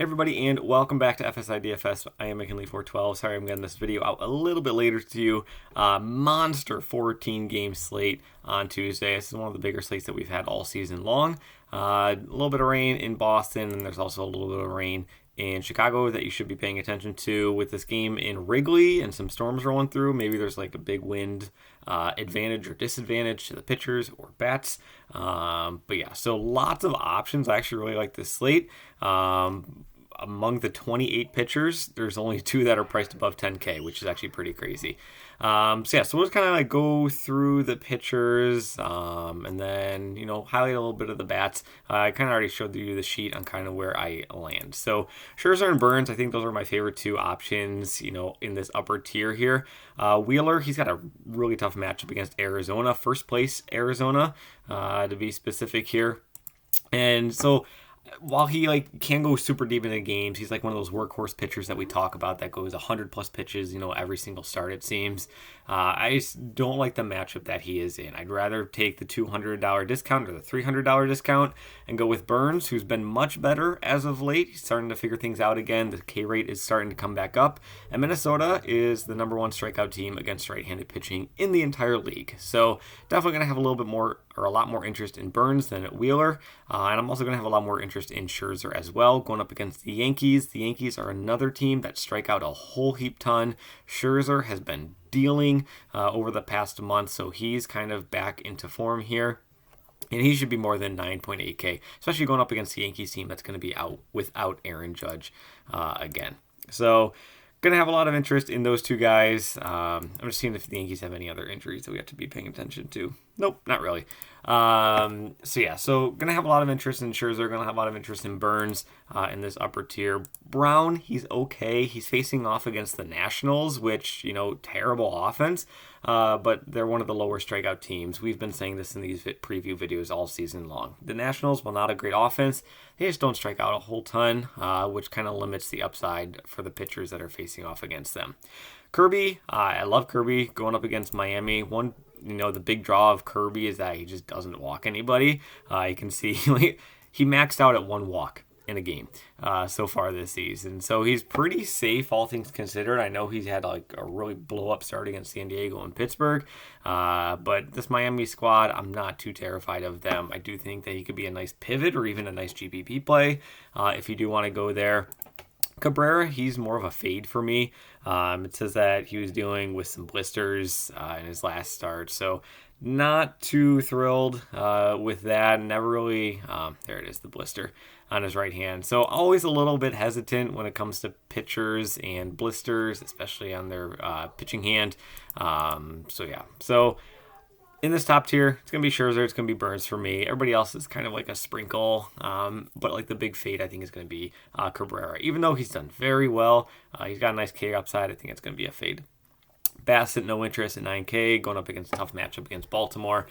Hey everybody, and welcome back to FSi DFS. I am McKinley412. Sorry I'm getting this video out a little bit later to you. Monster 14 game slate on Tuesday. This is one of the bigger slates that we've had all season long. A little bit of rain in Boston, and there's also a little bit of rain in Chicago that you should be paying attention to with this game in Wrigley and some storms rolling through. Maybe there's like a big wind advantage or disadvantage to the pitchers or bats. But yeah, so lots of options. I actually really like this slate. Among the 28 pitchers, there's only 2 that are priced above 10K, which is actually pretty crazy. So we'll just kind of like go through the pitchers and then, highlight a little bit of the bats. I kind of already showed you the sheet on kind of where I land. So Scherzer and Burns, I think those are my favorite 2 options, in this upper tier here. Wheeler, he's got a really tough matchup against Arizona, first place Arizona, to be specific here. And so while he can go super deep into games, he's like one of those workhorse pitchers that we talk about that goes 100 plus pitches, every single start it seems. I just don't like the matchup that he is in. I'd rather take the $200 discount or the $300 discount and go with Burns, who's been much better as of late. He's starting to figure things out again. The K rate is starting to come back up, and Minnesota is the number 1 strikeout team against right-handed pitching in the entire league. So definitely going to have a little bit more or a lot more interest in Burns than at Wheeler, and I'm also going to have a lot more interest in Scherzer as well, going up against the Yankees. The Yankees are another team that strike out a whole heap ton. Scherzer has been dealing over the past month, so he's kind of back into form here. And he should be more than 9.8K, especially going up against the Yankees team that's going to be out without Aaron Judge again. So going to have a lot of interest in those 2 guys. I'm just seeing if the Yankees have any other injuries that we have to be paying attention to. Nope, not really. So going to have a lot of interest in Scherzer, going to have a lot of interest in Burns in this upper tier. Brown, he's okay. He's facing off against the Nationals, which, terrible offense, but they're one of the lower strikeout teams. We've been saying this in these preview videos all season long. The Nationals, while not a great offense, they just don't strike out a whole ton, which kind of limits the upside for the pitchers that are facing off against them. Kirby, I love Kirby going up against Miami. The big draw of Kirby is that he just doesn't walk anybody. You can see he maxed out at 1 walk in a game so far this season. So he's pretty safe, all things considered. I know he's had a really blow-up start against San Diego and Pittsburgh. But this Miami squad, I'm not too terrified of them. I do think that he could be a nice pivot or even a nice GPP play if you do want to go there. Cabrera, he's more of a fade for me. It says that he was dealing with some blisters in his last start, so not too thrilled with that. Never really, there it is, the blister on his right hand. So always a little bit hesitant when it comes to pitchers and blisters, especially on their pitching hand. So in this top tier, it's going to be Scherzer, it's going to be Burns for me. Everybody else is kind of like a sprinkle, but the big fade I think is going to be Cabrera. Even though he's done very well, he's got a nice K upside, I think it's going to be a fade. Bassett, no interest at 9K, going up against a tough matchup against Baltimore.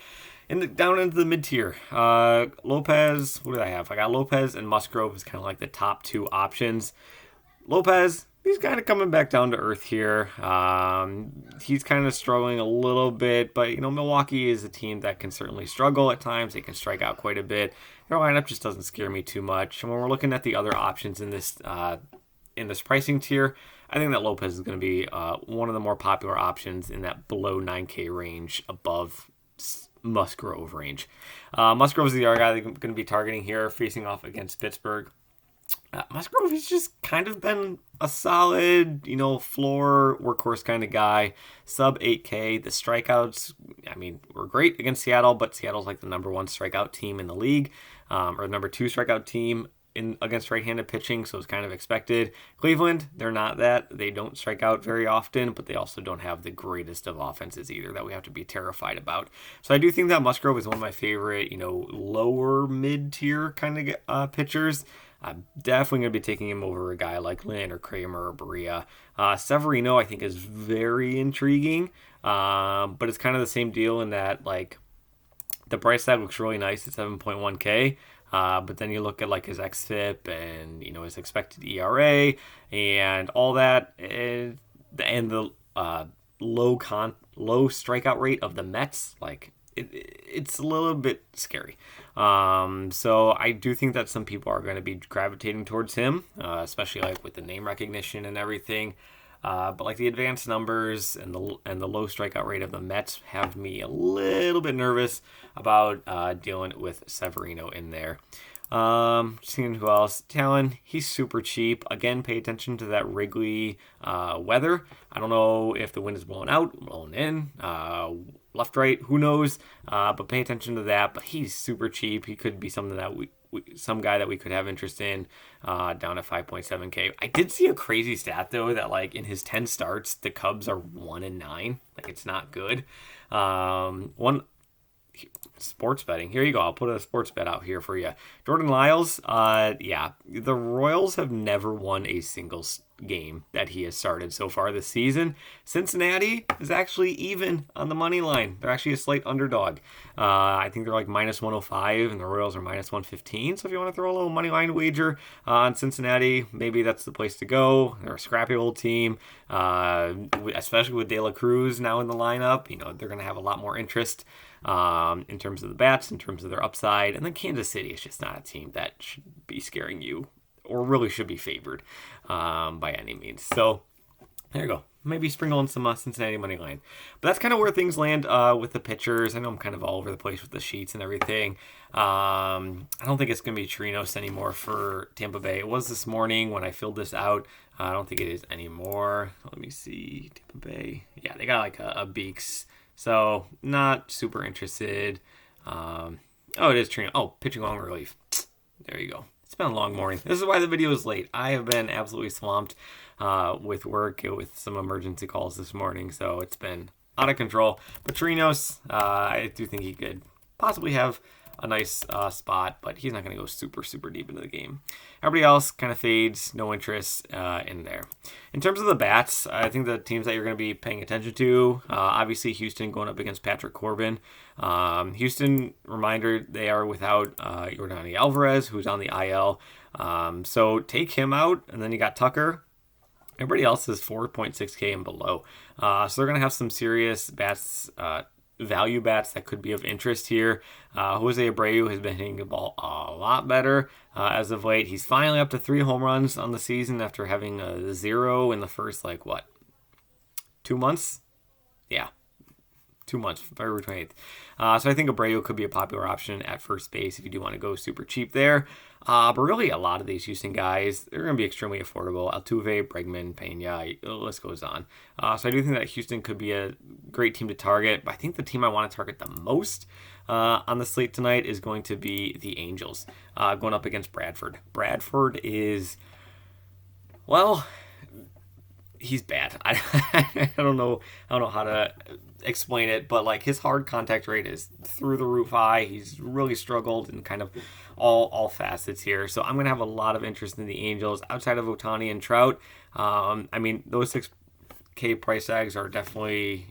Down into the mid-tier, Lopez, what do I have? I got Lopez and Musgrove as kind of like the top 2 options. Lopez, he's kind of coming back down to earth here. He's kind of struggling a little bit, but Milwaukee is a team that can certainly struggle at times. They can strike out quite a bit. Their lineup just doesn't scare me too much. And when we're looking at the other options in this pricing tier, I think that Lopez is going to be one of the more popular options in that below 9K range, above Musgrove range. Musgrove is the other guy that I'm going to be targeting here, facing off against Pittsburgh. Musgrove has just kind of been a solid, floor workhorse kind of guy. Sub 8K. The strikeouts, were great against Seattle, but Seattle's like the number 1 strikeout team in the league, or number 2 strikeout team against right-handed pitching, so it's kind of expected. Cleveland, they're not that. They don't strike out very often, but they also don't have the greatest of offenses either that we have to be terrified about. So I do think that Musgrove is one of my favorite, lower mid-tier kind of pitchers. I'm definitely going to be taking him over a guy like Lynn or Kramer or Berea. Severino, I think, is very intriguing, but it's kind of the same deal in that, the price tag looks really nice at 7.1K, but then you look at, his xFIP and, his expected ERA and all that, and the low strikeout rate of the Mets, it's a little bit scary. So I do think that some people are going to be gravitating towards him, especially like with the name recognition and everything. But like the advanced numbers and the low strikeout rate of the Mets have me a little bit nervous about dealing with Severino in there. Seeing who else. Talon, he's super cheap. Again, pay attention to that Wrigley weather. I don't know if the wind is blowing out, blowing in, left, right, who knows. But pay attention to that. But he's super cheap. He could be something that some guy that we could have interest in down at 5.7K. I did see a crazy stat though that like in his 10 starts, the Cubs are 1-9. Like it's not good. One sports betting. Here you go. I'll put a sports bet out here for you. Jordan Lyles. Yeah, the Royals have never won a single game that he has started so far this season. Cincinnati is actually even on the money line. They're actually a slight underdog. I think they're like minus 105 and the Royals are minus 115. So if you want to throw a little money line wager on Cincinnati, maybe that's the place to go. They're a scrappy old team, especially with De La Cruz now in the lineup. You know, they're going to have a lot more interest in terms of the bats, in terms of their upside. And then Kansas City is just not a team that should be scaring you or really should be favored by any means. So there you go. Maybe sprinkle in some Cincinnati money line. But that's kind of where things land with the pitchers. I know I'm kind of all over the place with the sheets and everything. I don't think it's going to be Chirinos anymore for Tampa Bay. It was this morning when I filled this out. I don't think it is anymore. Let me see. Tampa Bay. Yeah, they got like a Beeks. So not super interested. Oh, it is Chirinos. Oh, pitching long relief. There you go. It's been a long morning. This is why the video is late. I have been absolutely swamped with work, with some emergency calls this morning, so it's been out of control. But Chirinos, I do think he could possibly have a nice spot, but he's not going to go super, super deep into the game. Everybody else kind of fades, no interest in there. In terms of the bats, I think the teams that you're going to be paying attention to, obviously Houston going up against Patrick Corbin. Houston, reminder, they are without Yordan Alvarez, who's on the IL. So take him out, and then you got Tucker. Everybody else is 4.6K and below. So they're going to have some serious bats, value bats that could be of interest here. Jose Abreu has been hitting the ball a lot better as of late. He's finally up to 3 home runs on the season after having a 0 in the first, 2 months? Yeah. 2 months, February 28th. So I think Abreu could be a popular option at first base if you do want to go super cheap there. But really, a lot of these Houston guys, they're going to be extremely affordable. Altuve, Bregman, Pena, the list goes on. So I do think that Houston could be a great team to target. But I think the team I want to target the most on the slate tonight is going to be the Angels, going up against Bradford. Bradford is, well, he's bad. I don't know how to explain it, but his hard contact rate is through the roof high. He's really struggled in kind of all facets here. So I'm gonna have a lot of interest in the Angels outside of Ohtani and Trout. I mean, those 6K price tags are definitely,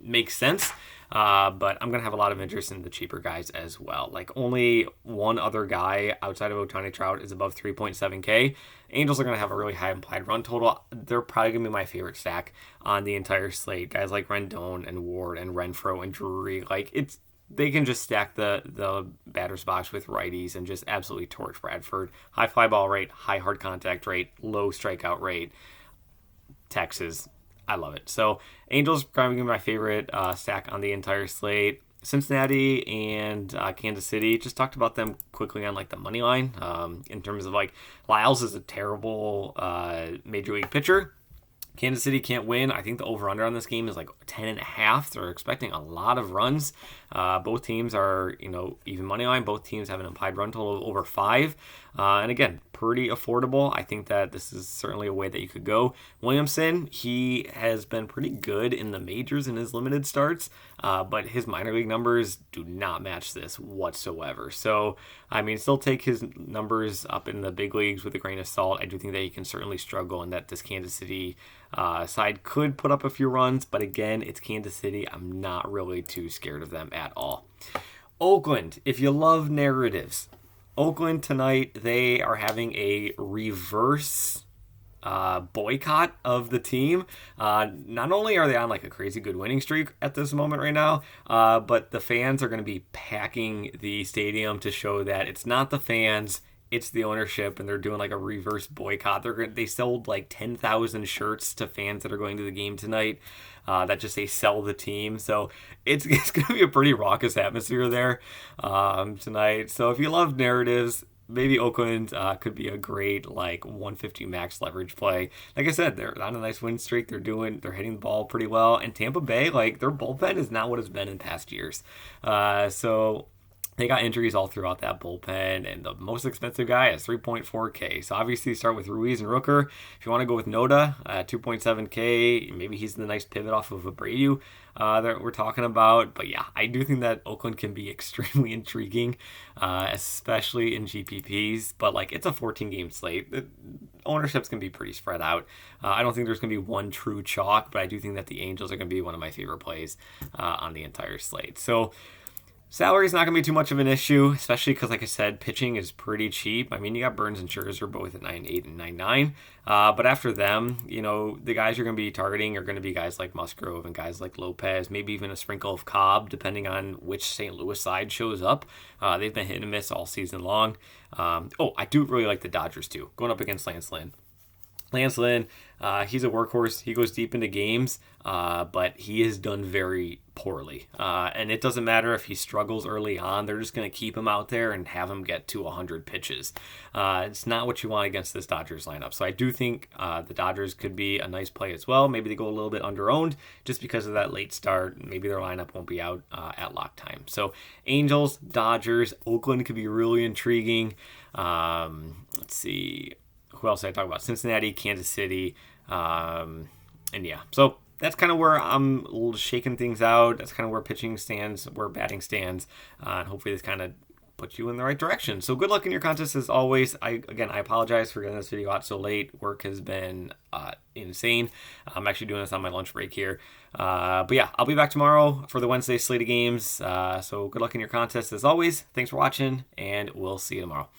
make sense. But I'm going to have a lot of interest in the cheaper guys as well. Only one other guy outside of Ohtani Trout is above 3.7K. Angels are going to have a really high implied run total. They're probably going to be my favorite stack on the entire slate. Guys like Rendon and Ward and Renfroe and Drury. They can just stack the batter's box with righties and just absolutely torch Bradford. High fly ball rate, high hard contact rate, low strikeout rate. Texas. I love it. So Angels probably my favorite stack on the entire slate. Cincinnati and Kansas City, just talked about them quickly on the money line. In terms of Lyles is a terrible major league pitcher. Kansas City can't win. I think the over-under on this game is 10.5. They're expecting a lot of runs. Both teams are, even money line. Both teams have an implied run total of over 5. And again, pretty affordable. I think that this is certainly a way that you could go. Williamson, he has been pretty good in the majors in his limited starts, but his minor league numbers do not match this whatsoever. So, still take his numbers up in the big leagues with a grain of salt. I do think that he can certainly struggle and that this Kansas City side could put up a few runs, but again, it's Kansas City. I'm not really too scared of them at all. Oakland, if you love narratives, Oakland tonight, they are having a reverse boycott of the team. Not only are they on like a crazy good winning streak at this moment right now, but the fans are going to be packing the stadium to show that it's not the fans, it's the ownership, and they're doing like a reverse boycott. They sold like 10,000 shirts to fans that are going to the game tonight. That just say sell the team. So it's going to be a pretty raucous atmosphere there tonight. So if you love narratives, maybe Oakland could be a great like 150 max leverage play. Like I said, they're on a nice win streak. They're hitting the ball pretty well. And Tampa Bay, like their bullpen is not what it's been in past years. So they got injuries all throughout that bullpen, and the most expensive guy is 3.4K. So obviously start with Ruiz and Rooker. If you want to go with Noda, 2.7K, maybe he's the nice pivot off of Abreu that we're talking about. But yeah, I do think that Oakland can be extremely intriguing, especially in GPPs. But like it's a 14-game slate. The ownership's going to be pretty spread out. I don't think there's going to be one true chalk, but I do think that the Angels are going to be one of my favorite plays on the entire slate. So salary is not going to be too much of an issue, especially because, like I said, pitching is pretty cheap. I mean, you got Burns and Scherzer both at 9.8 and 9.9. But after them, the guys you're going to be targeting are going to be guys like Musgrove and guys like Lopez, maybe even a sprinkle of Cobb, depending on which St. Louis side shows up. They've been hit and miss all season long. I do really like the Dodgers, too, going up against Lance Lynn. Lance Lynn, he's a workhorse. He goes deep into games, but he has done very poorly. And it doesn't matter if he struggles early on. They're just going to keep him out there and have him get to 100 pitches. It's not what you want against this Dodgers lineup. So I do think the Dodgers could be a nice play as well. Maybe they go a little bit under-owned just because of that late start. Maybe their lineup won't be out at lock time. So Angels, Dodgers, Oakland could be really intriguing. Let's see. Who else did I talk about? Cincinnati, Kansas City, and yeah. So that's kind of where I'm shaking things out. That's kind of where pitching stands, where batting stands, and hopefully this kind of puts you in the right direction. So good luck in your contest as always. I apologize for getting this video out so late. Work has been insane. I'm actually doing this on my lunch break here. But yeah, I'll be back tomorrow for the Wednesday slate of games. So good luck in your contest as always. Thanks for watching, and we'll see you tomorrow.